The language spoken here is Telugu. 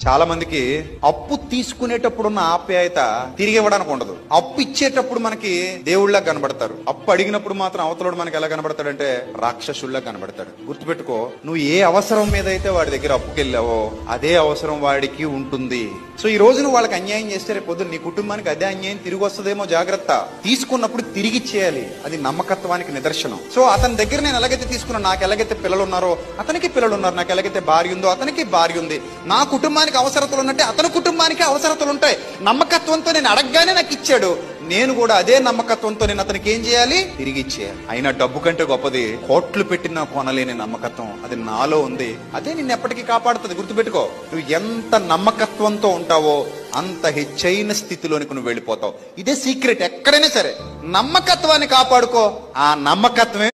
చాలా మందికి అప్పు తీసుకునేటప్పుడు ఉన్న ఆప్యాయత తిరిగి ఇవ్వడానికి ఉండదు. అప్పు ఇచ్చేటప్పుడు మనకి దేవుళ్ళ కనబడతారు. అప్పు అడిగినప్పుడు మాత్రం అవతలోడు మనకి ఎలా కనబడతాడంటే రాక్షసుల్లా కనబడతాడు. గుర్తుపెట్టుకో, నువ్వు ఏ అవసరం మీద అయితే వాడి దగ్గర అప్పుకెళ్ళావో అదే అవసరం వాడికి ఉంటుంది. సో ఈ రోజు నువ్వు వాళ్ళకి అన్యాయం చేస్తే రేపు పొద్దున్న నీ కుటుంబానికి అదే అన్యాయం తిరిగి వస్తుందేమో. జాగ్రత్త. తీసుకున్నప్పుడు తిరిగి ఇచ్చేయాలి. అది నమ్మకత్వానికి నిదర్శనం. సో అతని దగ్గర నేను ఎలాగైతే తీసుకున్నాను, నాకు ఎలాగైతే పిల్లలు ఉన్నారో అతనికి పిల్లలు ఉన్నారు, నాకు ఎలాగైతే భార్య ఉందో అతనికి భార్య ఉంది, నా కుటుంబానికి అవసరతలు ఉన్నట్టే అతని కుటుంబానికి అవసరతలు ఉంటాయి. నమ్మకత్వంతో నేను అడగగానే నాకు ఇచ్చాడు, నేను కూడా అదే నమ్మకత్వంతో నేను అతనికి ఏం చేయాలి, తిరిగి ఇచ్చేయాలి. అయినా డబ్బు కంటే గొప్పది కోట్లు పెట్టినా కొనలేని నమ్మకత్వం. అది నాలో ఉంది. అదే నిన్ను ఎప్పటికీ కాపాడుతుంది. గుర్తుపెట్టుకో, నువ్వు ఎంత నమ్మకత్వంతో ఉంటావో అంత హెచ్చైన స్థితిలోనికి నువ్వు వెళ్ళిపోతావు. ఇదే సీక్రెట్. ఎక్కడైనా సరే నమ్మకత్వాన్ని కాపాడుకో. ఆ నమ్మకత్వమే